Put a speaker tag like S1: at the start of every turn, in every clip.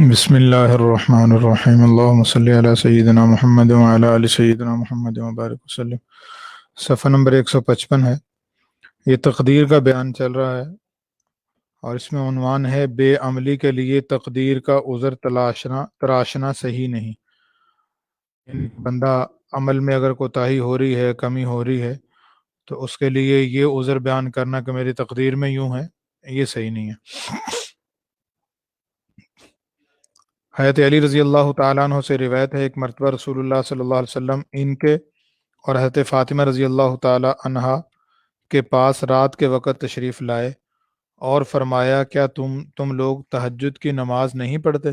S1: بسم اللہ الرحمن الرحیم اللہم صلی علی سیدنا محمد وعلی آل سیدنا محمد وبارک وسلم۔ صفحہ نمبر 155 ہے۔ یہ تقدیر کا بیان چل رہا ہے اور اس میں عنوان ہے بے عملی کے لیے تقدیر کا عذر تراشنا صحیح نہیں۔ یعنی بندہ عمل میں اگر کوتاہی ہو رہی ہے، کمی ہو رہی ہے، تو اس کے لیے یہ عذر بیان کرنا کہ میری تقدیر میں یوں ہے، یہ صحیح نہیں ہے۔ حضرت علی رضی اللہ تعالیٰ عنہ سے روایت ہے، ایک مرتبہ رسول اللہ صلی اللہ علیہ وسلم ان کے اور حضرت فاطمہ رضی اللہ تعالیٰ عنہا کے پاس رات کے وقت تشریف لائے اور فرمایا، کیا تم لوگ تہجد کی نماز نہیں پڑھتے؟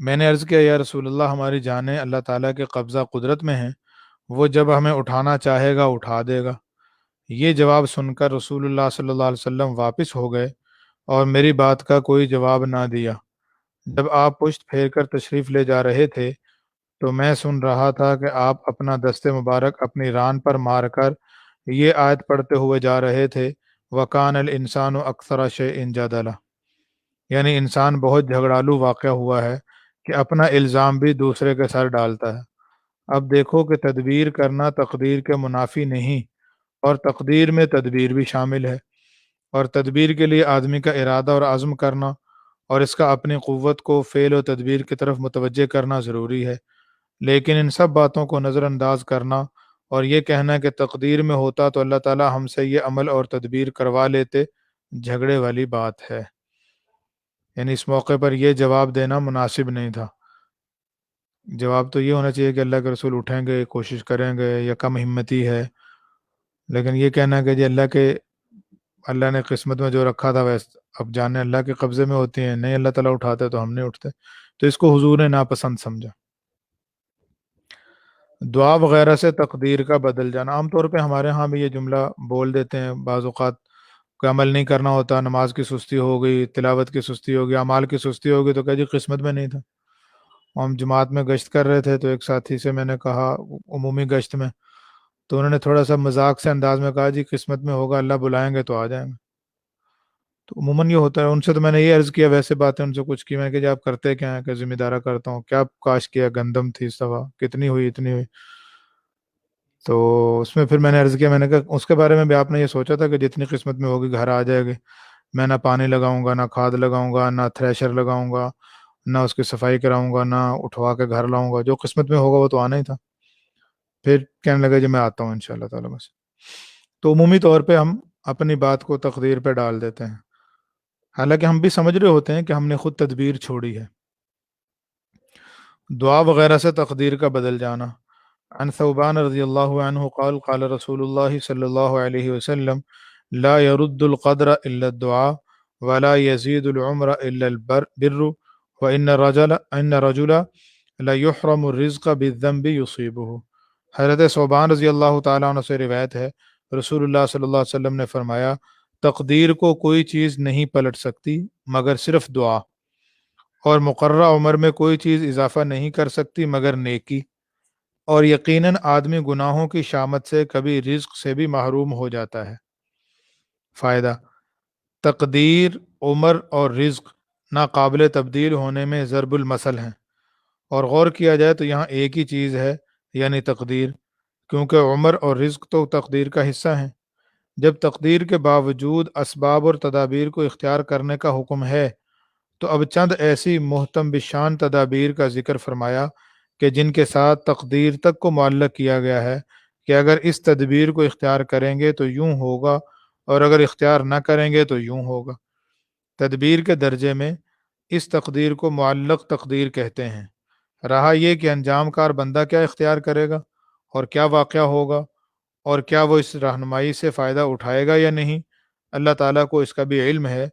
S1: میں نے عرض کیا، یا رسول اللہ، ہماری جانیں اللہ تعالیٰ کے قبضہ قدرت میں ہیں، وہ جب ہمیں اٹھانا چاہے گا اٹھا دے گا۔ یہ جواب سن کر رسول اللہ صلی اللہ علیہ وسلم واپس ہو گئے اور میری بات کا کوئی جواب نہ دیا۔ جب آپ پشت پھیر کر تشریف لے جا رہے تھے تو میں سن رہا تھا کہ آپ اپنا دست مبارک اپنی ران پر مار کر یہ آیت پڑھتے ہوئے جا رہے تھے، وَكَانَ الْإِنسَانُ أَكْثَرَ شَيْءٍ جَدَلًا، یعنی انسان بہت جھگڑالو واقع ہوا ہے کہ اپنا الزام بھی دوسرے کے سر ڈالتا ہے۔ اب دیکھو کہ تدبیر کرنا تقدیر کے منافی نہیں، اور تقدیر میں تدبیر بھی شامل ہے، اور تدبیر کے لیے آدمی کا ارادہ اور عزم کرنا اور اس کا اپنی قوت کو فعل و تدبیر کی طرف متوجہ کرنا ضروری ہے، لیکن ان سب باتوں کو نظر انداز کرنا اور یہ کہنا کہ تقدیر میں ہوتا تو اللہ تعالی ہم سے یہ عمل اور تدبیر کروا لیتے، جھگڑے والی بات ہے۔ یعنی اس موقع پر یہ جواب دینا مناسب نہیں تھا۔ جواب تو یہ ہونا چاہیے کہ اللہ کے رسول اٹھیں گے، کوشش کریں گے، یا کم ہمتی ہے، لیکن یہ کہنا کہ جی اللہ نے قسمت میں جو رکھا تھا ویسے اب جانے اللہ کے قبضے میں ہوتی ہیں، نہیں اللہ تعالیٰ اٹھاتے تو ہم نہیں اٹھتے، تو اس کو حضور نے ناپسند سمجھا۔ دعا وغیرہ سے تقدیر کا بدل جانا، عام طور پہ ہمارے ہاں بھی یہ جملہ بول دیتے ہیں، بعض اوقات کوئی عمل نہیں کرنا ہوتا، نماز کی سستی ہو گئی، تلاوت کی سستی ہو گئی، اعمال کی سستی ہو گئی، تو کہ جی قسمت میں نہیں تھا۔ ہم جماعت میں گشت کر رہے تھے تو ایک ساتھی سے میں نے کہا، عمومی گشت میں، تو انہوں نے تھوڑا سا مذاق سے انداز میں کہا، جی قسمت میں ہوگا، اللہ بلائیں گے تو آ جائیں گے۔ تو عموماً یہ ہوتا ہے۔ ان سے تو میں نے یہ عرض کیا، ویسے باتیں ان سے کچھ کی، میں نے کہ جی آپ کرتے کیا ہیں؟ کہ ذمہ دارہ کرتا ہوں۔ کیا کاش کیا؟ گندم تھی سوا، کتنی ہوئی؟ اتنی ہوئی۔ تو اس میں پھر میں نے عرض کیا، میں نے کہا اس کے بارے میں بھی آپ نے یہ سوچا تھا کہ جتنی قسمت میں ہوگی گھر آ جائے گی؟ میں نہ پانی لگاؤں گا، نہ کھاد لگاؤں گا، نہ تھریشر لگاؤں گا، نہ اس کی صفائی کراؤں گا، نہ اٹھوا کے گھر لاؤں گا، جو قسمت میں ہوگا وہ تو آنا ہی تھا۔ پھر کہنے لگا جی میں آتا ہوں انشاءاللہ تعالیٰ بس۔ تو عمومی طور پہ ہم اپنی بات کو تقدیر پہ ڈال دیتے ہیں، حالانکہ ہم بھی سمجھ رہے ہوتے ہیں کہ ہم نے خود تدبیر چھوڑی ہے۔ دعا وغیرہ سے تقدیر کا بدل جانا، عن ثوبان رضی اللہ عنہ قال قال رسول اللہ صلی اللہ علیہ وسلم لا يرد القدر الا الدعاء ولا يزيد العمر الا البر وان رجل لا يحرم الرزق بالذنب يصيبه۔ حضرت ثوبان رضی اللہ تعالیٰ عنہ سے روایت ہے، رسول اللہ صلی اللہ علیہ وسلم نے فرمایا، تقدیر کو کوئی چیز نہیں پلٹ سکتی مگر صرف دعا، اور مقررہ عمر میں کوئی چیز اضافہ نہیں کر سکتی مگر نیکی، اور یقیناً آدمی گناہوں کی شامت سے کبھی رزق سے بھی محروم ہو جاتا ہے۔ فائدہ: تقدیر، عمر اور رزق ناقابل تبدیل ہونے میں ضرب المثل ہیں، اور غور کیا جائے تو یہاں ایک ہی چیز ہے، یعنی تقدیر، کیونکہ عمر اور رزق تو تقدیر کا حصہ ہیں۔ جب تقدیر کے باوجود اسباب اور تدابیر کو اختیار کرنے کا حکم ہے تو اب چند ایسی محتم بشان تدابیر کا ذکر فرمایا کہ جن کے ساتھ تقدیر تک کو معلق کیا گیا ہے کہ اگر اس تدبیر کو اختیار کریں گے تو یوں ہوگا، اور اگر اختیار نہ کریں گے تو یوں ہوگا۔ تدبیر کے درجے میں اس تقدیر کو معلق تقدیر کہتے ہیں۔ رہا یہ کہ انجام کار بندہ کیا اختیار کرے گا اور کیا واقعہ ہوگا اور کیا وہ اس رہنمائی سے فائدہ اٹھائے گا یا نہیں، اللہ تعالیٰ کو اس کا بھی علم ہے،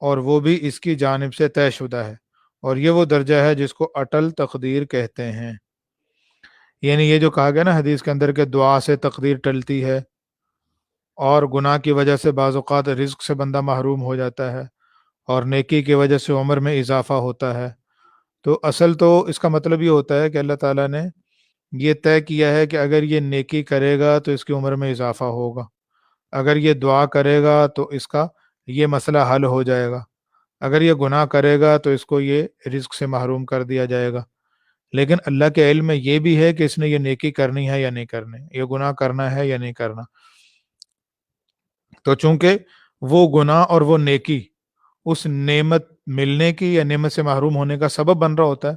S1: اور وہ بھی اس کی جانب سے طے شدہ ہے، اور یہ وہ درجہ ہے جس کو اٹل تقدیر کہتے ہیں۔ یعنی یہ جو کہا گیا نا حدیث کے اندر کہ دعا سے تقدیر ٹلتی ہے، اور گناہ کی وجہ سے بعض اوقات رزق سے بندہ محروم ہو جاتا ہے، اور نیکی کی وجہ سے عمر میں اضافہ ہوتا ہے، تو اصل تو اس کا مطلب یہ ہوتا ہے کہ اللہ تعالیٰ نے یہ طے کیا ہے کہ اگر یہ نیکی کرے گا تو اس کی عمر میں اضافہ ہوگا، اگر یہ دعا کرے گا تو اس کا یہ مسئلہ حل ہو جائے گا. اگر یہ گناہ کرے گا تو اس کو یہ رزق سے محروم کر دیا جائے گا. لیکن اللہ کے علم میں یہ بھی ہے کہ اس نے یہ نیکی کرنی ہے یا نہیں کرنی، یہ گناہ کرنا ہے یا نہیں کرنا. تو چونکہ وہ گناہ اور وہ نیکی اس نعمت ملنے کی یا نعمت سے محروم ہونے کا سبب بن رہا ہوتا ہے،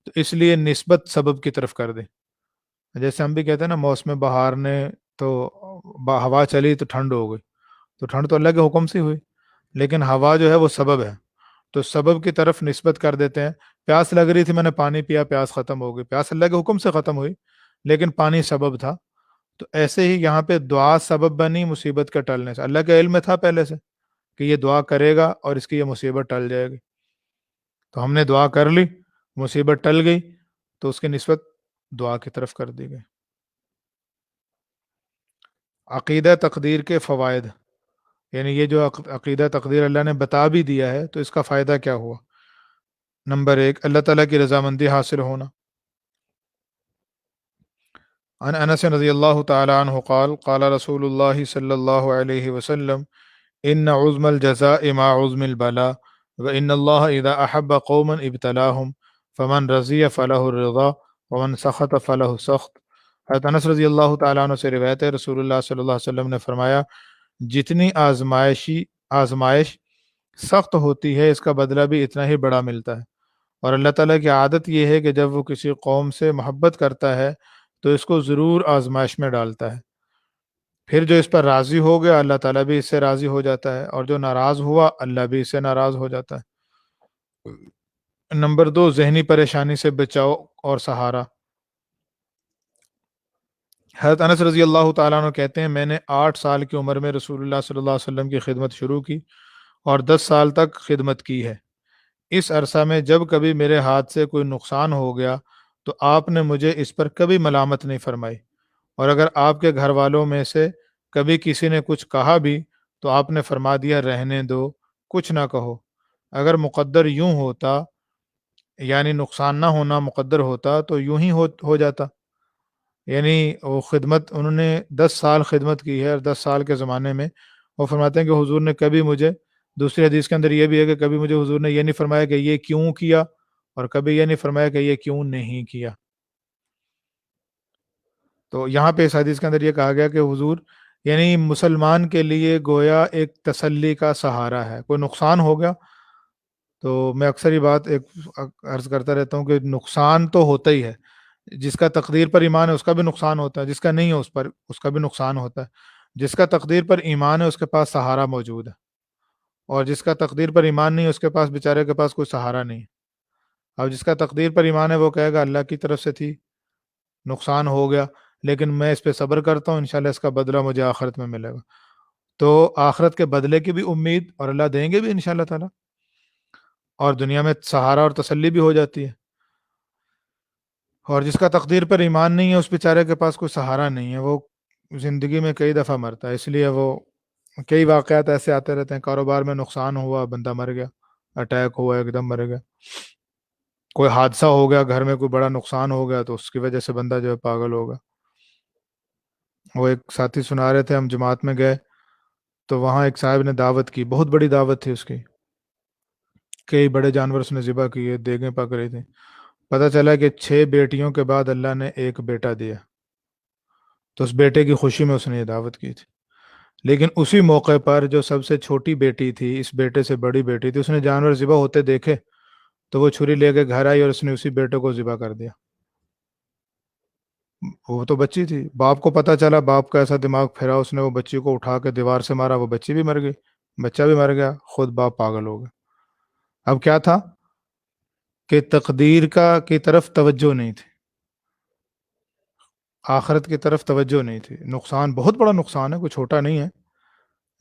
S1: تو اس لیے نسبت سبب کی طرف کر دیں. جیسے ہم بھی کہتے ہیں نا، موسم بہار نے تو ہوا چلی تو ٹھنڈ ہو گئی، تو ٹھنڈ تو اللہ کے حکم سے ہوئی، لیکن ہوا جو ہے وہ سبب ہے، تو سبب کی طرف نسبت کر دیتے ہیں. پیاس لگ رہی تھی، میں نے پانی پیا، پیاس ختم ہو گئی. پیاس اللہ کے حکم سے ختم ہوئی، لیکن پانی سبب تھا. تو ایسے ہی یہاں پہ دعا سبب بنی مصیبت کے ٹلنے سے. اللہ کے علم میں تھا پہلے سے کہ یہ دعا کرے گا اور اس کی یہ مصیبت ٹل جائے گی، تو ہم نے دعا کر لی، مصیبت ٹل گئی، تو اس کی نسبت دعا کی طرف کر دی گئی. عقیدہ تقدیر کے فوائد، یعنی یہ جو عقیدہ تقدیر اللہ نے بتا بھی دیا ہے، تو اس کا فائدہ کیا ہوا؟ نمبر ایک، اللہ تعالیٰ کی رضامندی حاصل ہونا. عن انس رضی اللہ تعالی عنہ قال قال رسول اللہ صلی اللہ علیہ وسلم ان عظم الجزاء مع عظم البلاء وان اللہ اذا احب قوما ابتلاهم فمن رضی فلہ الرضا ومن سخط فلہ السخط. حضرت انس رضی اللہ تعالیٰ عنہ سے روایت ہے، رسول اللہ صلی اللہ علیہ وسلم نے فرمایا، جتنی آزمائش سخت ہوتی ہے، اس کا بدلہ بھی اتنا ہی بڑا ملتا ہے. اور اللہ تعالیٰ کی عادت یہ ہے کہ جب وہ کسی قوم سے محبت کرتا ہے تو اس کو ضرور آزمائش میں ڈالتا ہے. پھر جو اس پر راضی ہو گیا، اللہ تعالیٰ بھی اس سے راضی ہو جاتا ہے، اور جو ناراض ہوا، اللہ بھی اس سے ناراض ہو جاتا ہے. نمبر دو، ذہنی پریشانی سے بچاؤ اور سہارا. حضرت انس رضی اللہ تعالیٰ عنہ کہتے ہیں، میں نے 8 سال کی عمر میں رسول اللہ صلی اللہ علیہ وسلم کی خدمت شروع کی اور 10 سال تک خدمت کی ہے. اس عرصہ میں جب کبھی میرے ہاتھ سے کوئی نقصان ہو گیا تو آپ نے مجھے اس پر کبھی ملامت نہیں فرمائی، اور اگر آپ کے گھر والوں میں سے کبھی کسی نے کچھ کہا بھی تو آپ نے فرما دیا، رہنے دو، کچھ نہ کہو. اگر مقدر یوں ہوتا، یعنی نقصان نہ ہونا مقدر ہوتا، تو یوں ہی ہو جاتا. یعنی وہ خدمت انہوں نے 10 سال خدمت کی ہے، اور 10 سال کے زمانے میں وہ فرماتے ہیں کہ حضور نے کبھی مجھے، دوسری حدیث کے اندر یہ بھی ہے کہ کبھی مجھے حضور نے یہ نہیں فرمایا کہ یہ کیوں کیا، اور کبھی یہ نہیں فرمایا کہ یہ کیوں نہیں کیا. تو یہاں پہ اس حدیث کے اندر یہ کہا گیا کہ حضور یعنی مسلمان کے لیے گویا ایک تسلی کا سہارا ہے. کوئی نقصان ہو گیا تو میں اکثر یہ بات ایک عرض کرتا رہتا ہوں کہ نقصان تو ہوتا ہی ہے. جس کا تقدیر پر ایمان ہے اس کا بھی نقصان ہوتا ہے، جس کا نہیں ہے اس کا بھی نقصان ہوتا ہے. جس کا تقدیر پر ایمان ہے اس کے پاس سہارا موجود ہے، اور جس کا تقدیر پر ایمان نہیں ہے اس کے پاس، بیچارے کے پاس کوئی سہارا نہیں ہے. اب جس کا تقدیر پر ایمان ہے وہ کہے گا اللہ کی طرف سے تھی، نقصان ہو گیا، لیکن میں اس پہ صبر کرتا ہوں، انشاءاللہ اس کا بدلہ مجھے آخرت میں ملے گا. تو آخرت کے بدلے کی بھی امید، اور اللہ دیں گے بھی انشاءاللہ تعالی، اور دنیا میں سہارا اور تسلی بھی ہو جاتی ہے. اور جس کا تقدیر پر ایمان نہیں ہے اس بیچارے کے پاس کوئی سہارا نہیں ہے، وہ زندگی میں کئی دفعہ مرتا ہے. اس لیے وہ کئی واقعات ایسے آتے رہتے ہیں، کاروبار میں نقصان ہوا، بندہ مر گیا، اٹیک ہوا ایک دم مر گیا. کوئی حادثہ ہو گیا، گھر میں کوئی بڑا نقصان ہو گیا، تو اس کی وجہ سے بندہ جو ہے پاگل ہوگا. وہ ایک ساتھی سنا رہے تھے، ہم جماعت میں گئے تو وہاں ایک صاحب نے دعوت کی، بہت بڑی دعوت تھی اس کی، کئی بڑے جانور اس نے ذبح کیے، دیگیں پک رہی تھیں. پتہ چلا کہ 6 بیٹیوں کے بعد اللہ نے ایک بیٹا دیا، تو اس بیٹے کی خوشی میں اس نے یہ دعوت کی تھی. لیکن اسی موقع پر جو سب سے چھوٹی بیٹی تھی، اس بیٹے سے بڑی بیٹی تھی، اس نے جانور ذبح ہوتے دیکھے تو وہ چھری لے کے گھر آئی اور اس نے اسی بیٹے کو ذبح کر دیا. وہ تو بچی تھی، باپ کو پتہ چلا، باپ کا ایسا دماغ پھرا، اس نے وہ بچی کو اٹھا کے دیوار سے مارا، وہ بچی بھی مر گئی، بچہ بھی مر گیا، خود باپ پاگل ہو گیا. اب کیا تھا کہ تقدیر کی طرف توجہ نہیں تھی، آخرت کی طرف توجہ نہیں تھی. نقصان بہت بڑا نقصان ہے، کوئی چھوٹا نہیں ہے،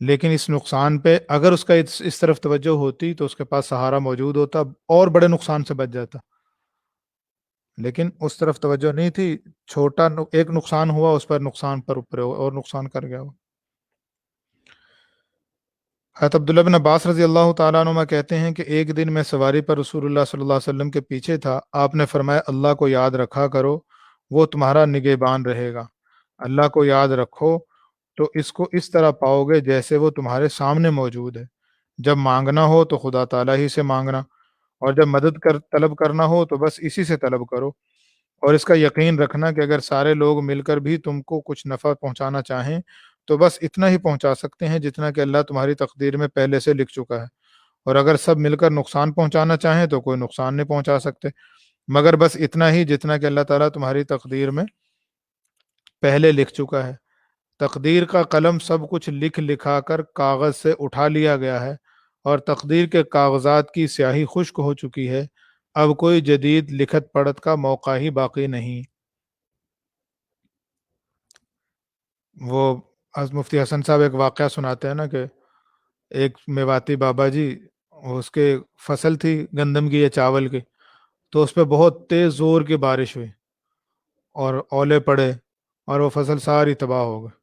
S1: لیکن اس نقصان پہ اگر اس کا اس طرف توجہ ہوتی تو اس کے پاس سہارا موجود ہوتا اور بڑے نقصان سے بچ جاتا. لیکن اس طرف توجہ نہیں تھی، چھوٹا ایک نقصان ہوا، اس پر نقصان پر اوپر اور نقصان کر گیا وہ. حضرت عبداللہ بن عباس رضی اللہ تعالیٰ عنہ کہتے ہیں کہ ایک دن میں سواری پر رسول اللہ صلی اللہ علیہ وسلم کے پیچھے تھا. آپ نے فرمایا، اللہ کو یاد رکھا کرو، وہ تمہارا نگہبان رہے گا. اللہ کو یاد رکھو تو اس کو اس طرح پاؤ گے جیسے وہ تمہارے سامنے موجود ہے. جب مانگنا ہو تو خدا تعالیٰ ہی سے مانگنا، اور جب طلب کرنا ہو تو بس اسی سے طلب کرو، اور اس کا یقین رکھنا کہ اگر سارے لوگ مل کر بھی تم کو کچھ نفع پہنچانا چاہیں تو بس اتنا ہی پہنچا سکتے ہیں جتنا کہ اللہ تمہاری تقدیر میں پہلے سے لکھ چکا ہے، اور اگر سب مل کر نقصان پہنچانا چاہیں تو کوئی نقصان نہیں پہنچا سکتے، مگر بس اتنا ہی جتنا کہ اللہ تعالیٰ تمہاری تقدیر میں پہلے لکھ چکا ہے۔ تقدیر کا قلم سب کچھ لکھا کر کاغذ سے اٹھا لیا گیا ہے، اور تقدیر کے کاغذات کی سیاہی خشک ہو چکی ہے، اب کوئی جدید لکھت پڑھت کا موقع ہی باقی نہیں۔ وہ مفتی حسن صاحب ایک واقعہ سناتے ہیں نا کہ ایک میواتی بابا جی، اس کے فصل تھی گندم کی یا چاول کی، تو اس پہ بہت تیز زور کی بارش ہوئی اور اولے پڑے، اور وہ فصل ساری تباہ ہو گئی۔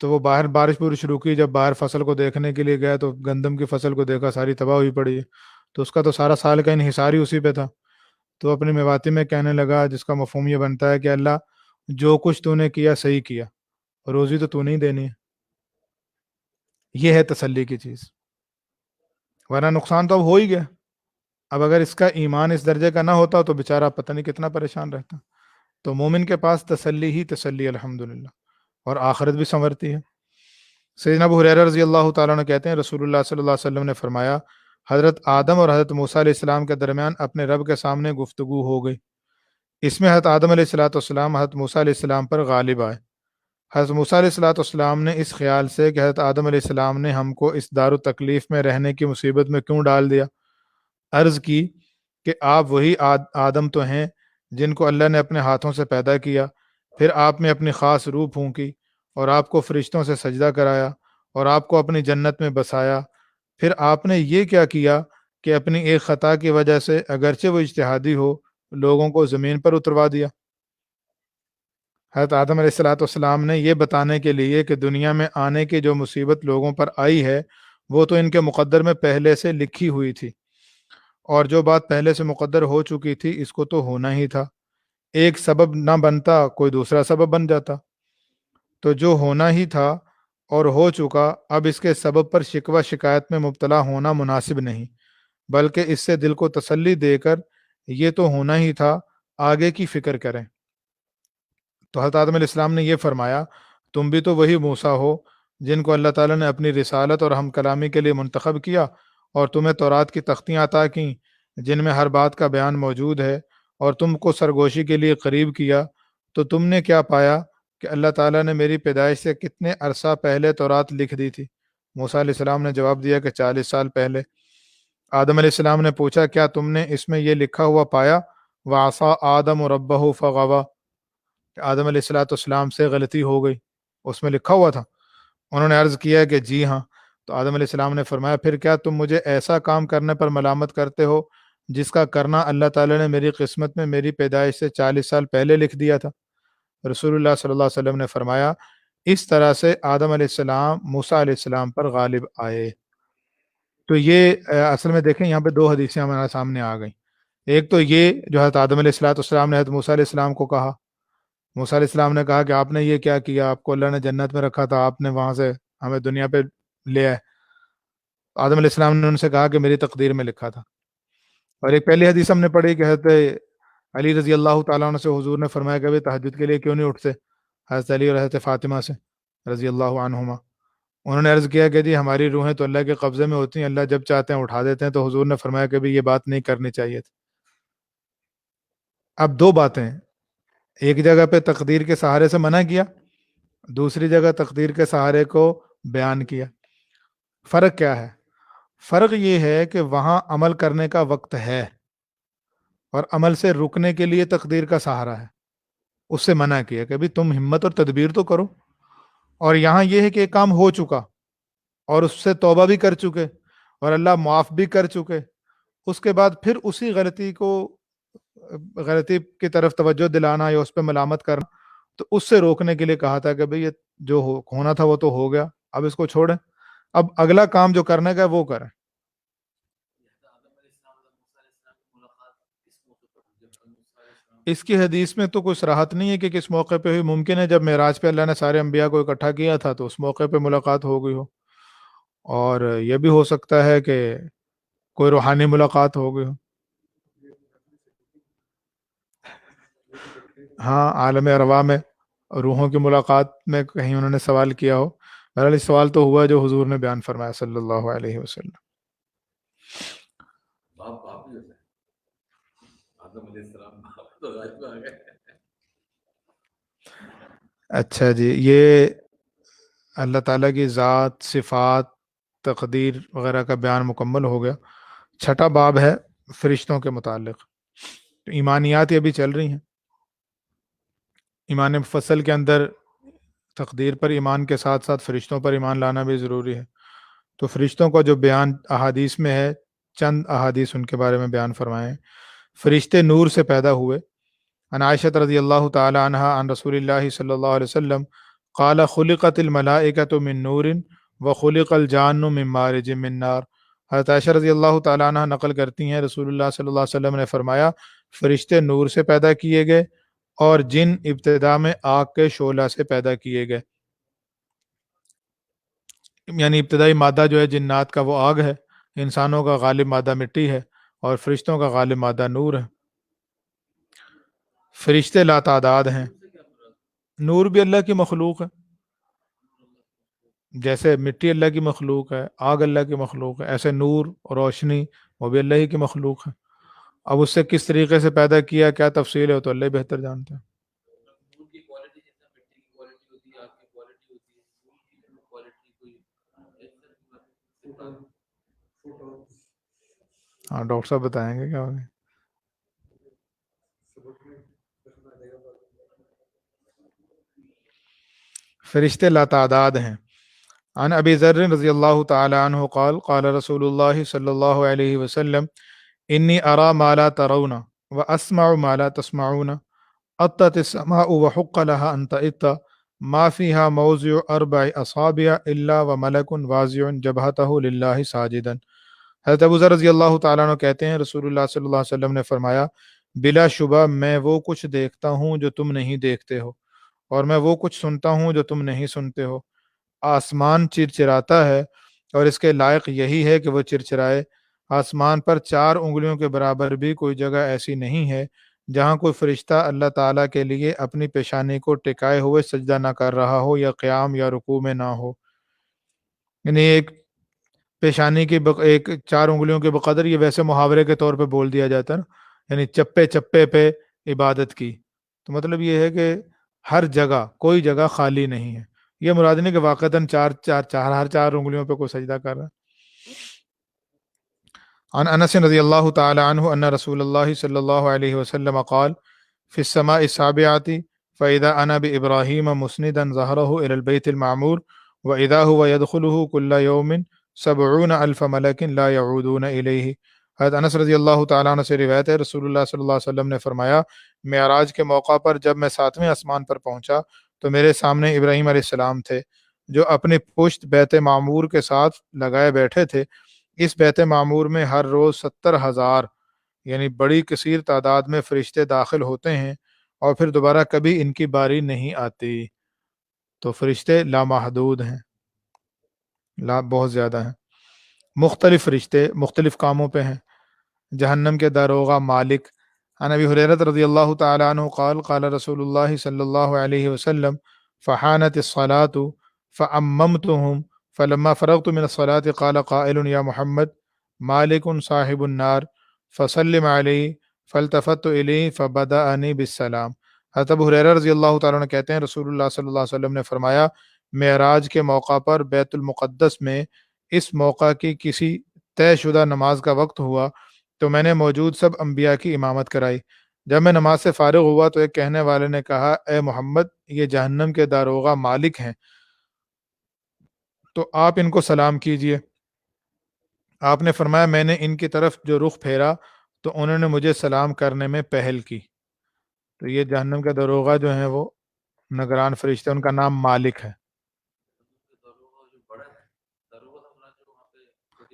S1: تو وہ باہر بارش پوری شروع کی، جب باہر فصل کو دیکھنے کے لیے گیا تو گندم کی فصل کو دیکھا ساری تباہ ہوئی پڑی ہے، تو اس کا تو سارا سال کا انحصار ہی اسی پہ تھا۔ تو اپنی میواتی میں کہنے لگا، جس کا مفہوم یہ بنتا ہے کہ اللہ جو کچھ تو نے کیا صحیح کیا، روزی تو نہیں دینی ہے۔ یہ ہے تسلی کی چیز، ورنہ نقصان تو اب ہو ہی گیا۔ اب اگر اس کا ایمان اس درجے کا نہ ہوتا تو بیچارہ پتہ نہیں کتنا پریشان رہتا۔ تو مومن کے پاس تسلی ہی تسلی الحمدللہ، اور آخرت بھی سنورتی ہے۔ سیدنا ابو ہریرہ رضی اللہ تعالیٰ عنہ کہتے ہیں رسول اللہ صلی اللہ علیہ وسلم نے فرمایا، حضرت آدم اور حضرت موسیٰ علیہ السلام کے درمیان اپنے رب کے سامنے گفتگو ہو گئی۔ اس میں حضرت آدم علیہ السلام حضرت موسیٰ علیہ السلام پر غالب آئے۔ حضرت موسیٰ علیہ السلام نے اس خیال سے کہ حضرت آدم علیہ السلام نے ہم کو اس دار التکلیف میں رہنے کی مصیبت میں کیوں ڈال دیا، عرض کی کہ آپ وہی آدم تو ہیں جن کو اللہ نے اپنے ہاتھوں سے پیدا کیا، پھر آپ میں اپنی خاص روح پھونکی اور آپ کو فرشتوں سے سجدہ کرایا اور آپ کو اپنی جنت میں بسایا، پھر آپ نے یہ کیا کیا کہ اپنی ایک خطا کی وجہ سے اگرچہ وہ اجتہادی ہو لوگوں کو زمین پر اتروا دیا۔ حضرت آدم علیہ السلام نے یہ بتانے کے لیے کہ دنیا میں آنے کی جو مصیبت لوگوں پر آئی ہے وہ تو ان کے مقدر میں پہلے سے لکھی ہوئی تھی، اور جو بات پہلے سے مقدر ہو چکی تھی اس کو تو ہونا ہی تھا، ایک سبب نہ بنتا کوئی دوسرا سبب بن جاتا، تو جو ہونا ہی تھا اور ہو چکا، اب اس کے سبب پر شکوہ شکایت میں مبتلا ہونا مناسب نہیں، بلکہ اس سے دل کو تسلی دے کر یہ تو ہونا ہی تھا، آگے کی فکر کریں۔ تو حضرت آدم علیہ السلام نے یہ فرمایا، تم بھی تو وہی موسیٰ ہو جن کو اللہ تعالیٰ نے اپنی رسالت اور ہم کلامی کے لیے منتخب کیا، اور تمہیں تورات کی تختیاں عطا کیں جن میں ہر بات کا بیان موجود ہے، اور تم کو سرگوشی کے لیے قریب کیا، تو تم نے کیا پایا کہ اللہ تعالیٰ نے میری پیدائش سے کتنے عرصہ پہلے تورات لکھ دی تھی؟ موسیٰ علیہ السلام نے جواب دیا کہ 40 سال پہلے۔ آدم علیہ السلام نے پوچھا، کیا تم نے اس میں یہ لکھا ہوا پایا وَعَصَىٰ آدَمُ رَبَّهُ فَغَوَىٰ، کہ آدم علیہ السلام سے غلطی ہو گئی، اس میں لکھا ہوا تھا؟ انہوں نے عرض کیا کہ جی ہاں۔ تو آدم علیہ السلام نے فرمایا، پھر کیا تم مجھے ایسا کام کرنے پر ملامت کرتے ہو جس کا کرنا اللہ تعالیٰ نے میری قسمت میں میری پیدائش سے 40 سال پہلے لکھ دیا تھا؟ رسول اللہ صلی اللہ علیہ وسلم نے فرمایا، اس طرح سے آدم علیہ السلام موسیٰ علیہ السلام پر غالب آئے۔ تو یہ اصل میں دیکھیں یہاں پہ دو حدیثیں ہمارے سامنے آ گئیں۔ ایک تو یہ جو حضرت آدم علیہ السلام نے حضرت موسیٰ علیہ السلام کو کہا، موسیٰ علیہ السلام نے کہا کہ آپ نے یہ کیا کیا، آپ کو اللہ نے جنت میں رکھا تھا، آپ نے وہاں سے ہمیں دنیا پہ لے آئے۔ آدم علیہ السلام نے ان سے کہا کہ میری تقدیر میں لکھا تھا۔ اور ایک پہلی حدیث ہم نے پڑھی کہ حضرت علی رضی اللہ تعالیٰ عنہ سے حضور نے فرمایا کہ ابھی تہجد کے لیے کیوں نہیں اٹھتے، حضرت علی اور حضرت فاطمہ سے رضی اللہ عنہما۔ انہوں نے عرض کیا کہ جی ہماری روحیں تو اللہ کے قبضے میں ہوتی ہیں، اللہ جب چاہتے ہیں اٹھا دیتے ہیں، تو حضور نے فرمایا کہ بھی یہ بات نہیں کرنی چاہیے تھی۔ اب دو باتیں، ایک جگہ پہ تقدیر کے سہارے سے منع کیا، دوسری جگہ تقدیر کے سہارے کو بیان کیا۔ فرق کیا ہے؟ فرق یہ ہے کہ وہاں عمل کرنے کا وقت ہے اور عمل سے رکنے کے لیے تقدیر کا سہارا ہے، اس سے منع کیا کہ بھی تم ہمت اور تدبیر تو کرو، اور یہاں یہ ہے کہ ایک کام ہو چکا اور اس سے توبہ بھی کر چکے اور اللہ معاف بھی کر چکے، اس کے بعد پھر اسی غلطی کی طرف توجہ دلانا یا اس پہ ملامت کرنا، تو اس سے روکنے کے لیے کہا تھا کہ بھئی یہ جو ہونا تھا وہ تو ہو گیا، اب اس کو چھوڑیں، اب اگلا کام جو کرنے کا ہے وہ کریں۔ اس کی حدیث میں تو کوئی صراحت نہیں ہے کہ کس موقع پہ ہوئی، ممکن ہے جب معراج پہ اللہ نے سارے انبیاء کو اکٹھا کیا تھا تو اس موقع پہ ملاقات ہو گئی ہو، اور یہ بھی ہو سکتا ہے کہ کوئی روحانی ملاقات ہو گئی ہو. ہاں، عالم ارواح میں روحوں کی ملاقات میں کہیں انہوں نے سوال کیا ہو. بہرحال اس سوال تو ہوا جو حضور نے بیان فرمایا صلی اللہ علیہ وسلم. اچھا جی، یہ اللہ تعالیٰ کی ذات، صفات، تقدیر وغیرہ کا بیان مکمل ہو گیا. چھٹا باب ہے فرشتوں کے متعلق. تو ایمانیات یہ ابھی چل رہی ہیں. ایمان مفصل کے اندر تقدیر پر ایمان کے ساتھ ساتھ فرشتوں پر ایمان لانا بھی ضروری ہے. تو فرشتوں کا جو بیان احادیث میں ہے، چند احادیث ان کے بارے میں بیان فرمائیں. فرشتے نور سے پیدا ہوئے. عن عائشہ رضی اللہ تعالی عنہا عن رسول اللہ صلی اللہ علیہ وسلم قال خلقت الملائکۃ من نور وخلق الجان من مارج من نار. حضرت عائشہ رضی اللہ تعالی عنہ نقل کرتی ہیں رسول اللہ صلی اللہ علیہ وسلم نے فرمایا فرشتے نور سے پیدا کیے گئے اور جن ابتدا میں آگ کے شعلہ سے پیدا کیے گئے. یعنی ابتدائی مادہ جو ہے جنات کا وہ آگ ہے، انسانوں کا غالب مادہ مٹی ہے، اور فرشتوں کا غالب مادہ نور ہے. فرشتے لا تعداد ہیں. نور بھی اللہ کی مخلوق ہے، جیسے مٹی اللہ کی مخلوق ہے، آگ اللہ کی مخلوق ہے، ایسے نور اور روشنی وہ بھی اللہ ہی کی مخلوق ہے. اب اس سے کس طریقے سے پیدا کیا، کیا تفصیل ہے، تو اللہ بہتر جانتے ہیں. ہاں ڈاکٹر صاحب بتائیں گے کیا ہوگا. فرشتے لا تعداد ہیں. عن ابی ذر رضی اللہ تعالی عنہ قال قال رسول اللہ صلی اللہ علیہ وسلم انی ارى ما لا ترون واسمع ما لا تسمعون اطت السماء وحق لها ان تئت ما فيها موضع اربع اصابع الا وملك واضع جبهته لله ساجدا. حضرت ابو ذر رضی اللہ تعالیٰ عنہ کہتے ہیں رسول اللہ صلی اللہ علیہ وسلم نے فرمایا بلا شبہ میں وہ کچھ دیکھتا ہوں جو تم نہیں دیکھتے ہو، اور میں وہ کچھ سنتا ہوں جو تم نہیں سنتے ہو. آسمان چرچراتا ہے اور اس کے لائق یہی ہے کہ وہ چرچرائے. آسمان پر 4 انگلیوں کے برابر بھی کوئی جگہ ایسی نہیں ہے جہاں کوئی فرشتہ اللہ تعالیٰ کے لیے اپنی پیشانی کو ٹکائے ہوئے سجدہ نہ کر رہا ہو یا قیام یا رکوع میں نہ ہو. یعنی ایک پیشانی کی ایک 4 انگلیوں کے بقدر، یہ ویسے محاورے کے طور پہ بول دیا جاتا ہے نا، یعنی چپے چپے پہ عبادت کی. تو مطلب یہ ہے کہ ہر جگہ کوئی جگہ خالی نہیں ہے. یہ مراد نہیں کہ واقعتاً ہر 4 انگلیوں پہ کوئی سجدہ کر رہا ہے. عن انس رضی اللہ تعالی عنہ ان رسول اللہ صلی اللہ علیہ وسلم قال فی السماء السابعۃ فاذا انا بابراہیم مسندا ظهره الى البيت المعمور واذا هو يدخله كل يوم 70,000 ملک لا يعودون الیہ. حضرت انس رضی اللہ تعالیٰ عنہ سے روایت ہے رسول اللہ صلی اللہ علیہ وسلم نے فرمایا معراج کے موقع پر جب میں 7ویں آسمان پر پہنچا تو میرے سامنے ابراہیم علیہ السلام تھے جو اپنی پشت بیت معمور کے ساتھ لگائے بیٹھے تھے. اس بیت معمور میں ہر روز 70,000 یعنی بڑی کثیر تعداد میں فرشتے داخل ہوتے ہیں اور پھر دوبارہ کبھی ان کی باری نہیں آتی. تو فرشتے لامحدود ہیں، بہت زیادہ ہیں. مختلف فرشتے مختلف کاموں پہ ہیں. جہنم کے داروغہ مالک. عن ابی ہریرہ رضی اللہ تعالی عنہ قال قال رسول اللہ صلی اللہ علیہ وسلم فحانت الصلاة فأممتهم فلما فرغت من الصلاة قال قائل یا محمد مالک صاحب النار فسلم علیہ فالتفت الیہ فبدأنی بالسلام. حضرت ابو ہریرہ رضی اللہ تعالیٰ عنہ کہتے ہیں رسول اللہ صلی اللہ علیہ وسلم نے فرمایا معراج کے موقع پر بیت المقدس میں اس موقع کی کسی طے شدہ نماز کا وقت ہوا تو میں نے موجود سب انبیاء کی امامت کرائی. جب میں نماز سے فارغ ہوا تو ایک کہنے والے نے کہا اے محمد یہ جہنم کے داروغہ مالک ہیں، تو آپ ان کو سلام کیجئے. آپ نے فرمایا میں نے ان کی طرف جو رخ پھیرا تو انہوں نے مجھے سلام کرنے میں پہل کی. تو یہ جہنم کے داروغہ جو ہیں وہ نگران فرشتے، ان کا نام مالک ہے.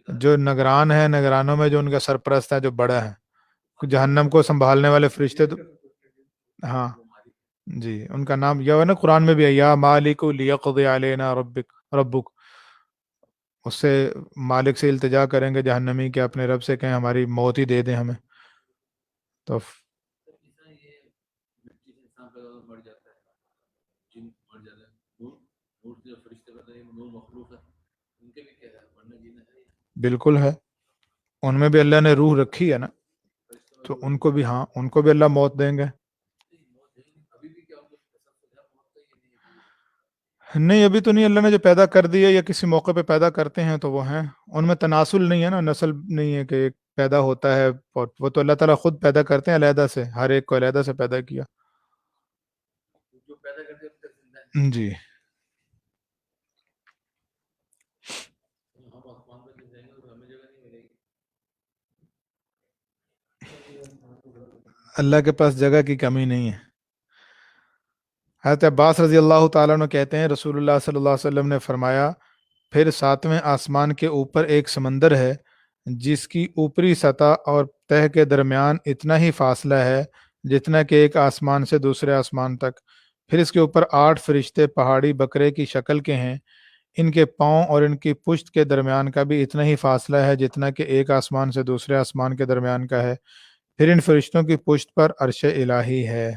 S1: جو نگران ہے، نگرانوں میں جو ان کا سرپرست ہے جو بڑا ہے، جہنم کو سنبھالنے والے فرشتے تو ہاں جی ان کا نام یہ ہے نا، قرآن میں بھی ہے یا مالک لیقضی علینا ربک. اس سے مالک سے التجا کریں گے جہنمی کہ اپنے رب سے کہیں ہماری موت ہی دے دیں ہمیں. تو بالکل ہے، ان میں بھی اللہ نے روح رکھی ہے نا، تو ان کو بھی، ہاں ان کو بھی اللہ موت دیں گے. نہیں ابھی تو نہیں، اللہ نے جو پیدا کر دی ہے یا کسی موقع پہ پیدا کرتے ہیں تو وہ ہیں. ان میں تناسل نہیں ہے نا، نسل نہیں ہے کہ ایک پیدا ہوتا ہے، اور وہ تو اللہ تعالیٰ خود پیدا کرتے ہیں علیحدہ سے، ہر ایک کو علیحدہ سے پیدا کیا. جی. اللہ کے پاس جگہ کی کمی نہیں ہے. حضرت عباس رضی اللہ تعالیٰ عنہ کہتے ہیں رسول اللہ صلی اللہ علیہ وسلم نے فرمایا، پھر ساتویں آسمان کے اوپر ایک سمندر ہے جس کی اوپری سطح اور تہ کے درمیان اتنا ہی فاصلہ ہے جتنا کہ ایک آسمان سے دوسرے آسمان تک. پھر اس کے اوپر 8 فرشتے پہاڑی بکرے کی شکل کے ہیں، ان کے پاؤں اور ان کی پشت کے درمیان کا بھی اتنا ہی فاصلہ ہے جتنا کہ ایک آسمان سے دوسرے آسمان کے درمیان کا ہے. پھر ان فرشتوں کی پشت پر عرش الہی ہے.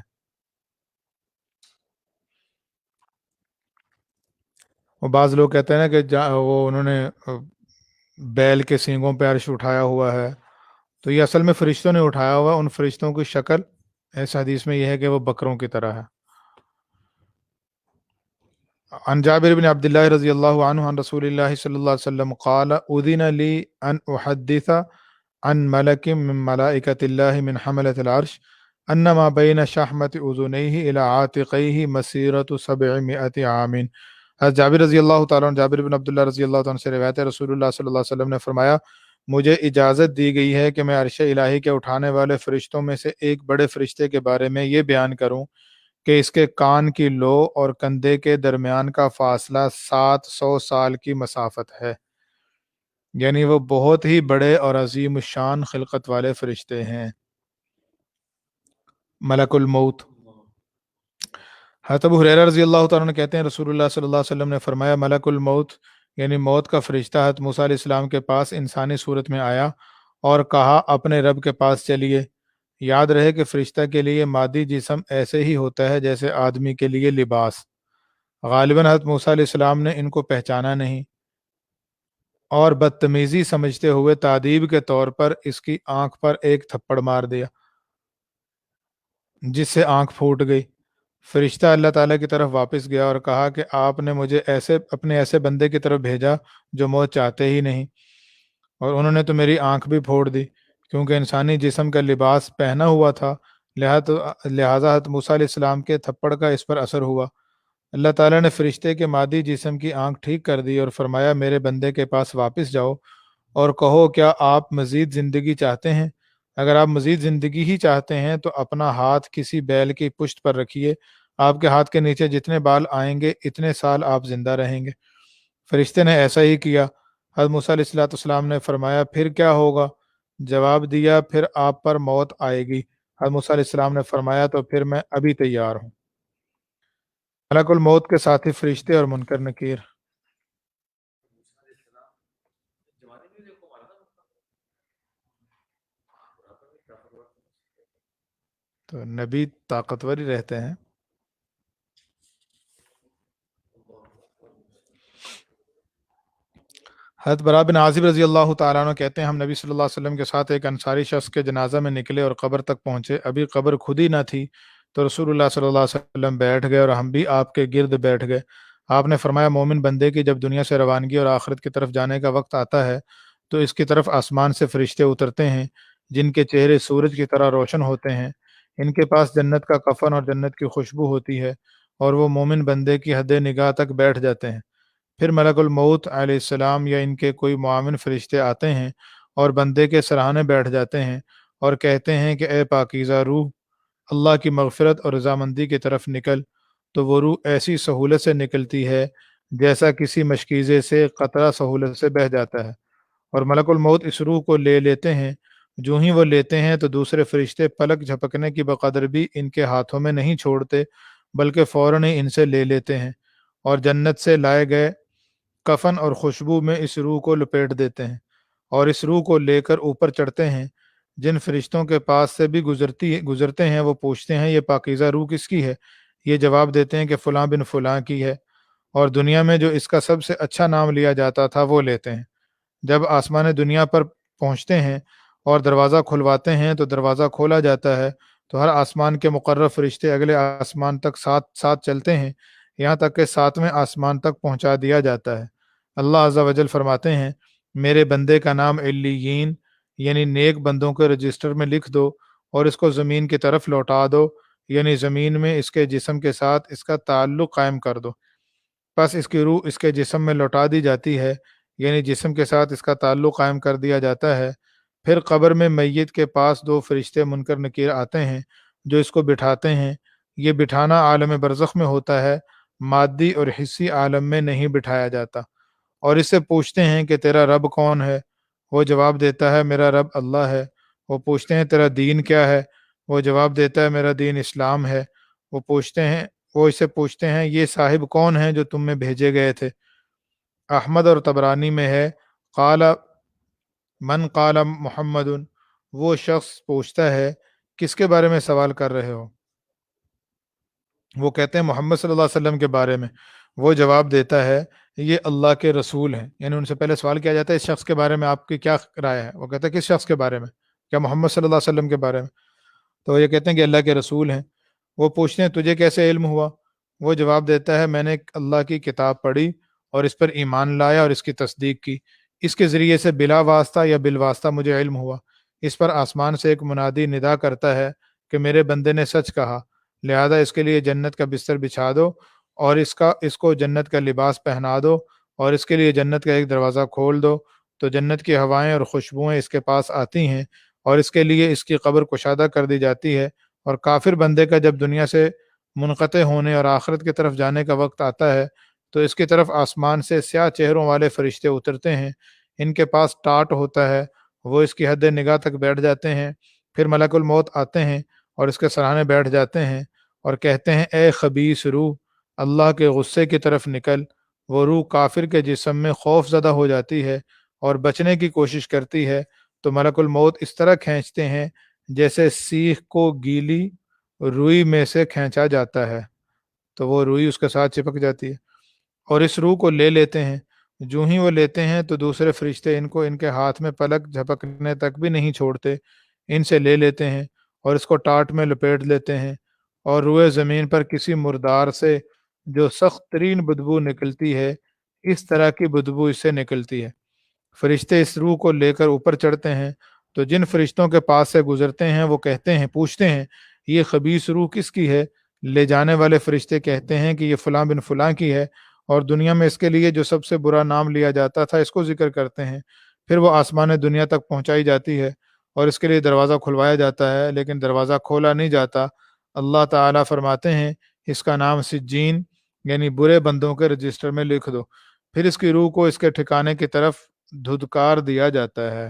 S1: اور بعض لوگ کہتے ہیں نا کہ وہ انہوں نے بیل کے سینگوں پہ عرش اٹھایا ہوا ہے، تو یہ اصل میں فرشتوں نے اٹھایا ہوا. ان فرشتوں کی شکل اس حدیث میں یہ ہے کہ وہ بکروں کی طرح ہے. عن جابر بن عبد اللہ رضی اللہ عنہ عن رسول اللہ صلی اللہ علیہ وسلم قال اذن لی ان احدث عن ملک من ملائکۃ اللہ من حملۃ العرش انما بین شحمت اذنیہ الی عاتقیہ مسیرۃ 700 عام. حضرت جابر رضی اللہ تعالیٰ عنہ، جابر بن عبداللہ رضی اللہ تعالیٰ عنہ سے روایت ہے، رسول اللہ صلی اللہ علیہ وسلم نے فرمایا، مجھے اجازت دی گئی ہے کہ میں عرش الہی کے اٹھانے والے فرشتوں میں سے ایک بڑے فرشتے کے بارے میں یہ بیان کروں کہ اس کے کان کی لو اور کندھے کے درمیان کا فاصلہ 700 سال کی مسافت ہے. یعنی وہ بہت ہی بڑے اور عظیم الشان خلقت والے فرشتے ہیں. ملک الموت. حضرت ابو ہریرہ رضی اللہ تعالیٰ عنہ کہتے ہیں رسول اللہ صلی اللہ علیہ وسلم نے فرمایا، ملک الموت یعنی موت کا فرشتہ حضرت موسیٰ علیہ السلام کے پاس انسانی صورت میں آیا اور کہا اپنے رب کے پاس چلیے. یاد رہے کہ فرشتہ کے لیے مادی جسم ایسے ہی ہوتا ہے جیسے آدمی کے لیے لباس. غالباً حضرت موسیٰ علیہ السلام نے ان کو پہچانا نہیں اور بدتمیزی سمجھتے ہوئے تادیب کے طور پر اس کی آنکھ پر ایک تھپڑ مار دیا جس سے آنکھ پھوٹ گئی. فرشتہ اللہ تعالیٰ کی طرف واپس گیا اور کہا کہ آپ نے مجھے اپنے ایسے بندے کی طرف بھیجا جو موت چاہتے ہی نہیں، اور انہوں نے تو میری آنکھ بھی پھوڑ دی کیونکہ انسانی جسم کا لباس پہنا ہوا تھا. لہذا حضرت موسیٰ علیہ السلام کے تھپڑ کا اس پر اثر ہوا. اللہ تعالیٰ نے فرشتے کے مادی جسم کی آنکھ ٹھیک کر دی اور فرمایا، میرے بندے کے پاس واپس جاؤ اور کہو کیا آپ مزید زندگی چاہتے ہیں؟ اگر آپ مزید زندگی ہی چاہتے ہیں تو اپنا ہاتھ کسی بیل کی پشت پر رکھیے، آپ کے ہاتھ کے نیچے جتنے بال آئیں گے اتنے سال آپ زندہ رہیں گے. فرشتے نے ایسا ہی کیا. حضرت موسیٰ علیہ السلام نے فرمایا، پھر کیا ہوگا؟ جواب دیا، پھر آپ پر موت آئے گی. حضرت موسیٰ علیہ السلام نے فرمایا، تو پھر میں ابھی تیار ہوں. ملک الموت کے ساتھی فرشتے اور منکر نکیر. تو نبی طاقتور ہی رہتے ہیں. حضرت براء بن عازب رضی اللہ تعالیٰ عنہ کہتے ہیں، ہم نبی صلی اللہ علیہ وسلم کے ساتھ ایک انصاری شخص کے جنازہ میں نکلے اور قبر تک پہنچے. ابھی قبر خود ہی نہ تھی تو رسول اللہ صلی اللہ علیہ وسلم بیٹھ گئے اور ہم بھی آپ کے گرد بیٹھ گئے. آپ نے فرمایا، مومن بندے کی جب دنیا سے روانگی اور آخرت کی طرف جانے کا وقت آتا ہے تو اس کی طرف آسمان سے فرشتے اترتے ہیں جن کے چہرے سورج کی طرح روشن ہوتے ہیں. ان کے پاس جنت کا کفن اور جنت کی خوشبو ہوتی ہے اور وہ مومن بندے کی حد نگاہ تک بیٹھ جاتے ہیں. پھر ملک الموت علیہ السلام یا ان کے کوئی معاون فرشتے آتے ہیں اور بندے کے سراہنے بیٹھ جاتے ہیں اور کہتے ہیں کہ اے پاکیزہ روح، اللہ کی مغفرت اور رضامندی کی طرف نکل. تو وہ روح ایسی سہولت سے نکلتی ہے جیسا کسی مشکیزے سے قطرہ سہولت سے بہہ جاتا ہے، اور ملک الموت اس روح کو لے لیتے ہیں. جو ہی وہ لیتے ہیں تو دوسرے فرشتے پلک جھپکنے کی بقدر بھی ان کے ہاتھوں میں نہیں چھوڑتے بلکہ فوراً ہی ان سے لے لیتے ہیں اور جنت سے لائے گئے کفن اور خوشبو میں اس روح کو لپیٹ دیتے ہیں اور اس روح کو لے کر اوپر چڑھتے ہیں۔ جن فرشتوں کے پاس سے بھی گزرتے ہیں وہ پوچھتے ہیں یہ پاکیزہ روح کس کی ہے؟ یہ جواب دیتے ہیں کہ فلاں بن فلاں کی ہے، اور دنیا میں جو اس کا سب سے اچھا نام لیا جاتا تھا وہ لیتے ہیں۔ جب آسمان دنیا پر پہنچتے ہیں اور دروازہ کھلواتے ہیں تو دروازہ کھولا جاتا ہے تو ہر آسمان کے مقرر فرشتے اگلے آسمان تک ساتھ ساتھ چلتے ہیں، یہاں تک کہ ساتویں آسمان تک پہنچا دیا جاتا ہے۔ اللہ عز و جل فرماتے ہیں میرے بندے کا نام علیین یعنی نیک بندوں کے رجسٹر میں لکھ دو اور اس کو زمین کی طرف لوٹا دو، یعنی زمین میں اس کے جسم کے ساتھ اس کا تعلق قائم کر دو۔ پس اس کی روح اس کے جسم میں لوٹا دی جاتی ہے، یعنی جسم کے ساتھ اس کا تعلق قائم کر دیا جاتا ہے۔ پھر قبر میں میت کے پاس دو فرشتے منکر نکیر آتے ہیں جو اس کو بٹھاتے ہیں۔ یہ بٹھانا عالم برزخ میں ہوتا ہے، مادی اور حصی عالم میں نہیں بٹھایا جاتا، اور اس سے پوچھتے ہیں کہ تیرا رب کون ہے؟ وہ جواب دیتا ہے میرا رب اللہ ہے۔ وہ پوچھتے ہیں تیرا دین کیا ہے؟ وہ جواب دیتا ہے میرا دین اسلام ہے۔ وہ اسے پوچھتے ہیں یہ صاحب کون ہیں جو تم میں بھیجے گئے تھے؟ احمد اور طبرانی میں ہے قال من قال محمد، وہ شخص پوچھتا ہے کس کے بارے میں سوال کر رہے ہو؟ وہ کہتے ہیں محمد صلی اللہ علیہ وسلم کے بارے میں۔ وہ جواب دیتا ہے یہ اللہ کے رسول ہیں، یعنی ان سے پہلے سوال کیا جاتا ہے اس شخص کے بارے میں آپ کی کیا رائے ہے؟ وہ کہتے ہیں کس شخص کے بارے میں؟ کیا محمد صلی اللہ علیہ وسلم کے بارے میں؟ تو یہ کہتے ہیں کہ اللہ کے رسول ہیں۔ وہ پوچھتے ہیں تجھے کیسے علم ہوا؟ وہ جواب دیتا ہے میں نے اللہ کی کتاب پڑھی اور اس پر ایمان لایا اور اس کی تصدیق کی، اس کے ذریعے سے بلا واسطہ یا بالواسطہ مجھے علم ہوا۔ اس پر آسمان سے ایک منادی ندا کرتا ہے کہ میرے بندے نے سچ کہا، لہذا اس کے لیے جنت کا بستر بچھا دو اور اس کو جنت کا لباس پہنا دو اور اس کے لیے جنت کا ایک دروازہ کھول دو، تو جنت کی ہوائیں اور خوشبوئیں اس کے پاس آتی ہیں اور اس کے لیے اس کی قبر کشادہ کر دی جاتی ہے۔ اور کافر بندے کا جب دنیا سے منقطع ہونے اور آخرت کی طرف جانے کا وقت آتا ہے تو اس کی طرف آسمان سے سیاہ چہروں والے فرشتے اترتے ہیں، ان کے پاس ٹاٹ ہوتا ہے، وہ اس کی حد نگاہ تک بیٹھ جاتے ہیں۔ پھر ملک الموت آتے ہیں اور اس کے سرانے بیٹھ جاتے ہیں اور کہتے ہیں اے خبیث روح، اللہ کے غصے کی طرف نکل۔ وہ روح کافر کے جسم میں خوف زدہ ہو جاتی ہے اور بچنے کی کوشش کرتی ہے تو ملک الموت اس طرح کھینچتے ہیں جیسے سیخ کو گیلی روئی میں سے کھینچا جاتا ہے، تو وہ روئی اس کے ساتھ چپک جاتی ہے اور اس روح کو لے لیتے ہیں۔ جو ہی وہ لیتے ہیں تو دوسرے فرشتے ان کو ان کے ہاتھ میں پلک جھپکنے تک بھی نہیں چھوڑتے، ان سے لے لیتے ہیں اور اس کو ٹاٹ میں لپیٹ لیتے ہیں، اور روئے زمین پر کسی مردار سے جو سخت ترین بدبو نکلتی ہے اس طرح کی بدبو اس سے نکلتی ہے۔ فرشتے اس روح کو لے کر اوپر چڑھتے ہیں تو جن فرشتوں کے پاس سے گزرتے ہیں وہ کہتے ہیں پوچھتے ہیں یہ خبیث روح کس کی ہے؟ لے جانے والے فرشتے کہتے ہیں کہ یہ فلاں بن فلاں کی ہے، اور دنیا میں اس کے لیے جو سب سے برا نام لیا جاتا تھا اس کو ذکر کرتے ہیں۔ پھر وہ آسمان دنیا تک پہنچائی جاتی ہے اور اس کے لیے دروازہ کھلوایا جاتا ہے، لیکن دروازہ کھولا نہیں جاتا۔ اللہ تعالیٰ فرماتے ہیں اس کا نام سجین یعنی برے بندوں کے رجسٹر میں لکھ دو۔ پھر اس کی روح کو اس کے ٹھکانے کی طرف دھدکار دیا جاتا ہے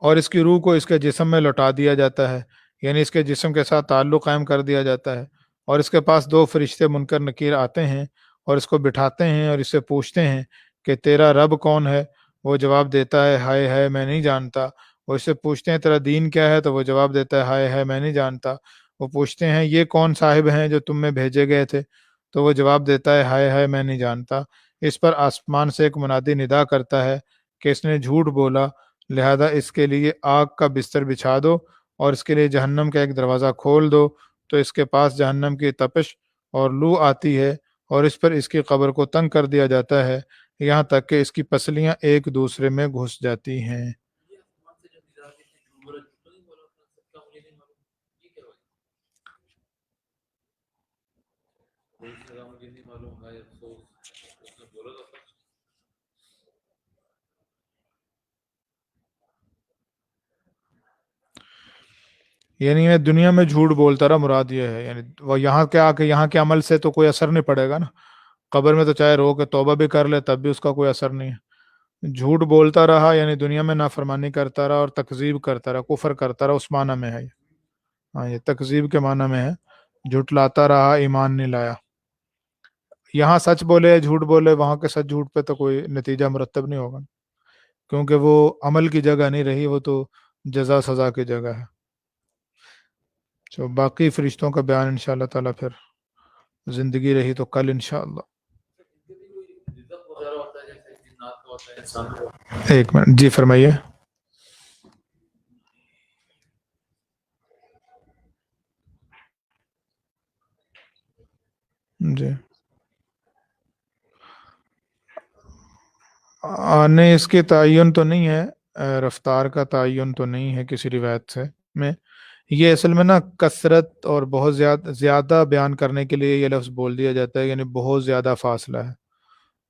S1: اور اس کی روح کو اس کے جسم میں لوٹا دیا جاتا ہے، یعنی اس کے جسم کے ساتھ تعلق قائم کر دیا جاتا ہے، اور اس کے پاس دو فرشتے منکر نکیر آتے ہیں اور اس کو بٹھاتے ہیں اور اس سے پوچھتے ہیں کہ تیرا رب کون ہے؟ وہ جواب دیتا ہے ہائے ہائے میں نہیں جانتا۔ وہ اس سے پوچھتے ہیں تیرا دین کیا ہے؟ تو وہ جواب دیتا ہے ہائے ہائے میں نہیں جانتا۔ وہ پوچھتے ہیں یہ کون صاحب ہیں جو تم میں بھیجے گئے تھے؟ تو وہ جواب دیتا ہے ہائے ہائے میں نہیں جانتا۔ اس پر آسمان سے ایک منادی ندا کرتا ہے کہ اس نے جھوٹ بولا، لہذا اس کے لیے آگ کا بستر بچھا دو اور اس کے لیے جہنم کا ایک دروازہ کھول دو، تو اس کے پاس جہنم کی تپش اور لو آتی ہے اور اس پر اس کی قبر کو تنگ کر دیا جاتا ہے یہاں تک کہ اس کی پسلیاں ایک دوسرے میں گھس جاتی ہیں۔ یعنی میں دنیا میں جھوٹ بولتا رہا، مراد یہ ہے یعنی وہ یہاں کے آ کے یہاں کے عمل سے تو کوئی اثر نہیں پڑے گا نا، قبر میں تو چاہے رو کے توبہ بھی کر لے تب بھی اس کا کوئی اثر نہیں ہے۔ جھوٹ بولتا رہا یعنی دنیا میں نافرمانی کرتا رہا اور تکذیب کرتا رہا، کفر کرتا رہا، اس معنی میں ہے یہ۔ ہاں یہ تکذیب کے معنی میں ہے، جھٹلاتا رہا، ایمان نہیں لایا۔ یہاں سچ بولے یا جھوٹ بولے، وہاں کے سچ جھوٹ پہ تو کوئی نتیجہ مرتب نہیں ہوگا، کیونکہ وہ عمل کی جگہ نہیں رہی، وہ تو جزا سزا کی جگہ ہے۔ تو باقی فرشتوں کا بیان انشاءاللہ تعالیٰ پھر زندگی رہی تو کل انشاءاللہ۔ ایک منٹ جی فرمائیے۔ جی نہیں، اس کی تعین تو نہیں ہے، رفتار کا تعین تو نہیں ہے کسی روایت سے میں۔ یہ اصل میں نا کثرت اور بہت زیادہ زیادہ بیان کرنے کے لیے یہ لفظ بول دیا جاتا ہے، یعنی بہت زیادہ فاصلہ ہے،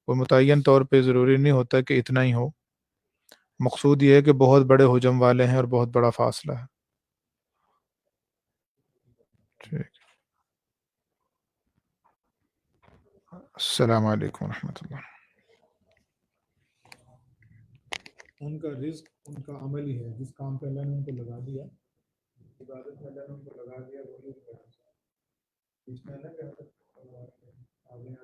S1: کوئی متعین طور پہ ضروری نہیں ہوتا کہ اتنا ہی ہو، مقصود یہ ہے کہ بہت بڑے حجم والے ہیں اور بہت بڑا فاصلہ ہے۔ ٹھیک، السلام علیکم ورحمۃ اللہ۔ ان کا رزق ان کا عمل ہی ہے، جس کام پہ اللہ نے ان کو لگا دیا، عبادت میں اللہ نے ان کو لگا دیا، وہی اس میں نہ کہ آگے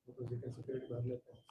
S1: وہ تو ذکر سے پیٹ بھر لیتے ہیں۔